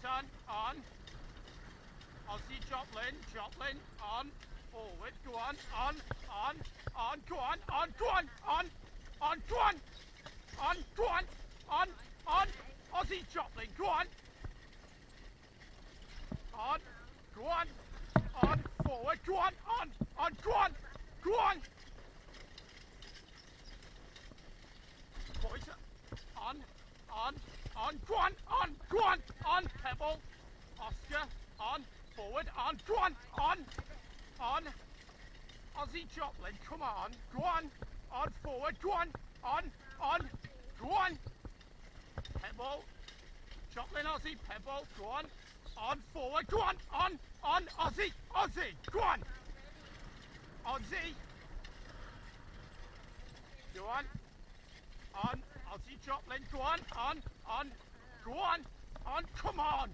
Tracton, on. Aussie Joplin, Joplin, on. Forward, go on, go on, go on, go on, on. Aussie Joplin, go on, forward, go on, go on. Boys, go on, Pebble, Oscar, forward, go on, Aussie Joplin, come on, go on, forward, go on, go on, Pebble, Joplin, Aussie, Pebble, go on, forward, go on, Aussie, go on, Aussie, go on, Aussie Joplin, go on, come on,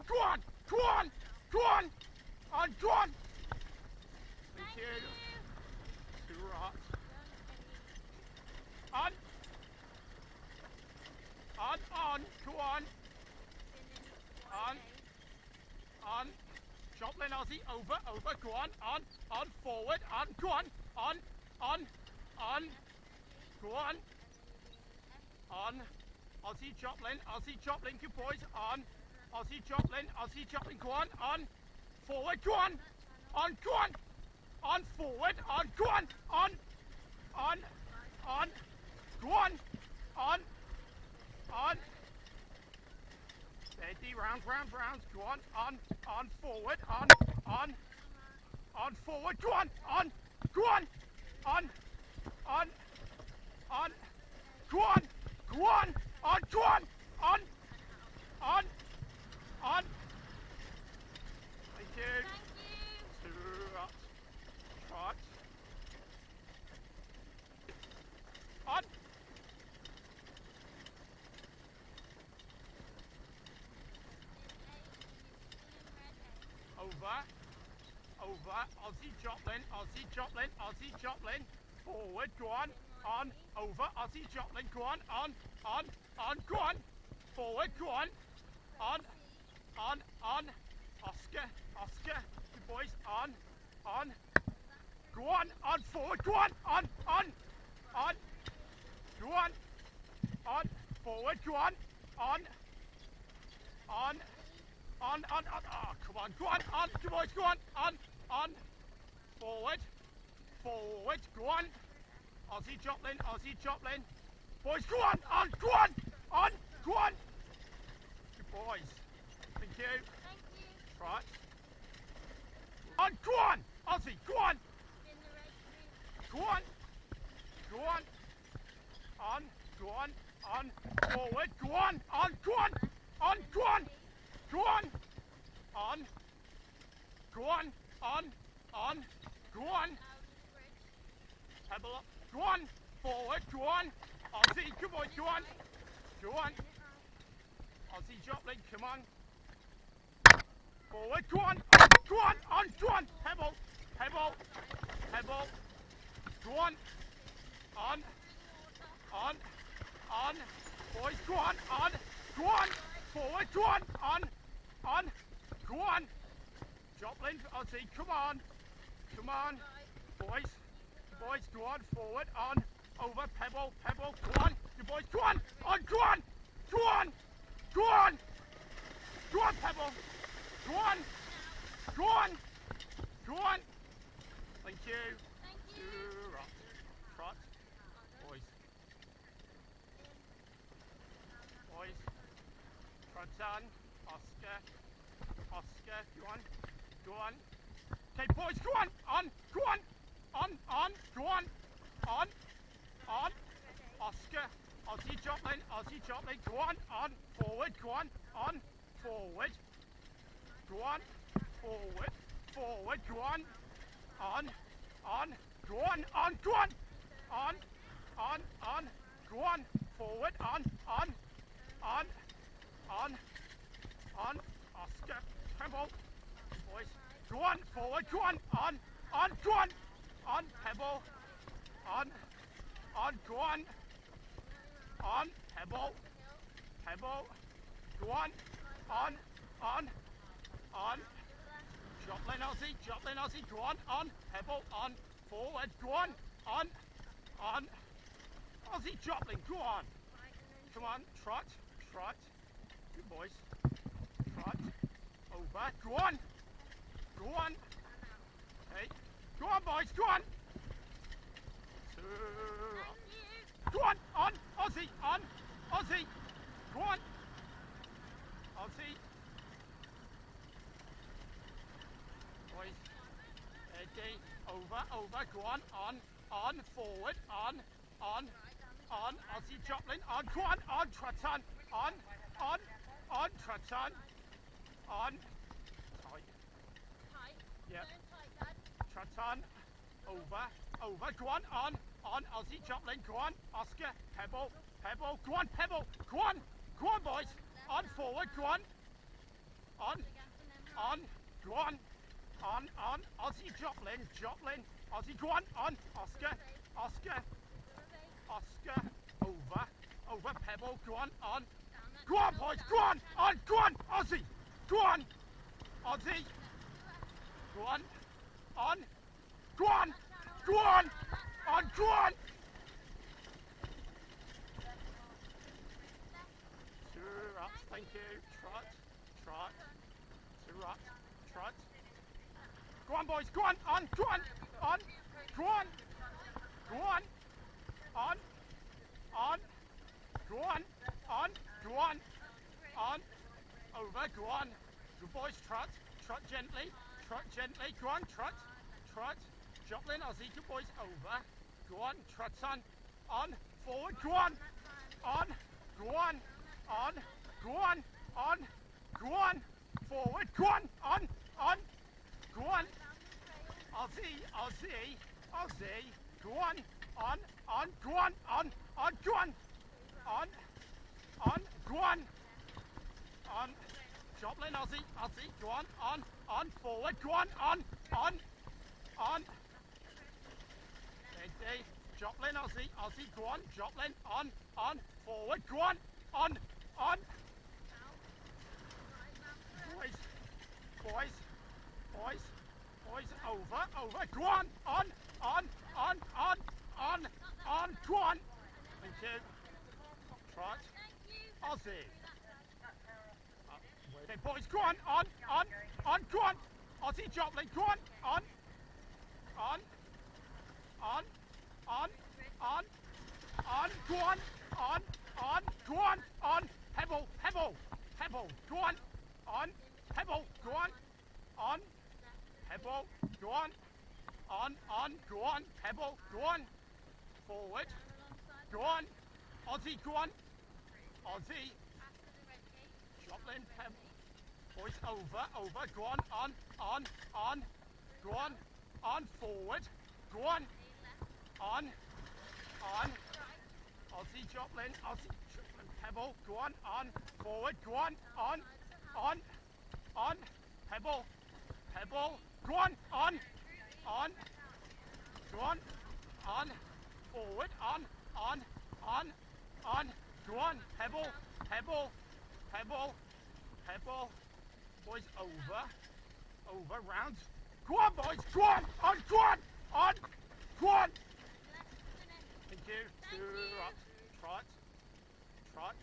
go on, thank you, two rots, go on, Joplin, Aussie, over, go on, forward, go on, go on, Aussie Joplin, good boys, Aussie Joplin, go on, forward, go on, forward, go on, go on, steady, rounds, go on, forward, forward, go on, go on, thank you, two ups, trot, over, Aussie Joplin, forward, go on, over, Aussie Joplin, go on, go on, forward, go on, Oscar, you boys, go on, forward, go on, go on, forward, go on, oh, come on, go on, you boys, go on, forward, go on, Aussie Joplin, boys, go on, go on, good boys, thank you, trot, go on, Aussie, go on, forward, go on, Pebble up, go on, forward, go on, Aussie, come on, go on, Aussie Joplin, come on, forward, go on, Pebble, go on, boys, go on, forward, go on, Joplin, Aussie, come on, boys, go on, forward, over, Pebble, go on, you boys, go on, Pebble, go on, thank you, trot, boys, trot on, Oscar, go on, okay, boys, go on, Oscar, Aussie Joplin, go on, forward, go on, forward, go on, forward, go on, go on, forward, Oscar, Pebble, boys, go on, forward, go on, Pebble, go on, Pebble, go on, on, on. Joplin Aussie, go on, pebble, on, forward, go on, Aussie Joplin, go on. Come on, trot, good boys, trot, over, go on, hey, go on boys, go on. Go on, Aussie, go on, Aussie. Boys, Eddie, over, go on, forward, on, Aussie Joplin, go on, trot on, trot on, tight, yep, trot on, over, go on, Aussie Joplin, go on, Oscar, pebble, go on, pebble, go on boys, on, forward, go on, go on, Aussie Joplin, Aussie, go on, Oscar, over, pebble, go on, boys, go on, Aussie, go on, Aussie, go on, go on, two ups, thank you, trot, two ups, trot. Go on boys, go on, over, go on, good boys, trot gently, go on, trot, Joplin, Aussie, good boys, over, go on, trot on, forward, go on, forward, go on, Aussie, go on, Joplin, Aussie, go on, forward, go on, Eddie, Joplin, Aussie, go on, Joplin, forward, go on, boys, over, go on, go on, thank you, trot, Aussie, okay, boys, go on, go on, Aussie Joplin, go on, go on, pebble, go on, pebble, go on, pebble, go on, pebble, go on, forward, go on, Aussie, go on, Aussie, Joplin, pebble, boys, over, go on, forward, go on, Aussie Joplin, pebble, go on, forward, go on, pebble, go on, forward, go on, pebble, boys, over, round, go on boys, go on, thank you, two up, trot,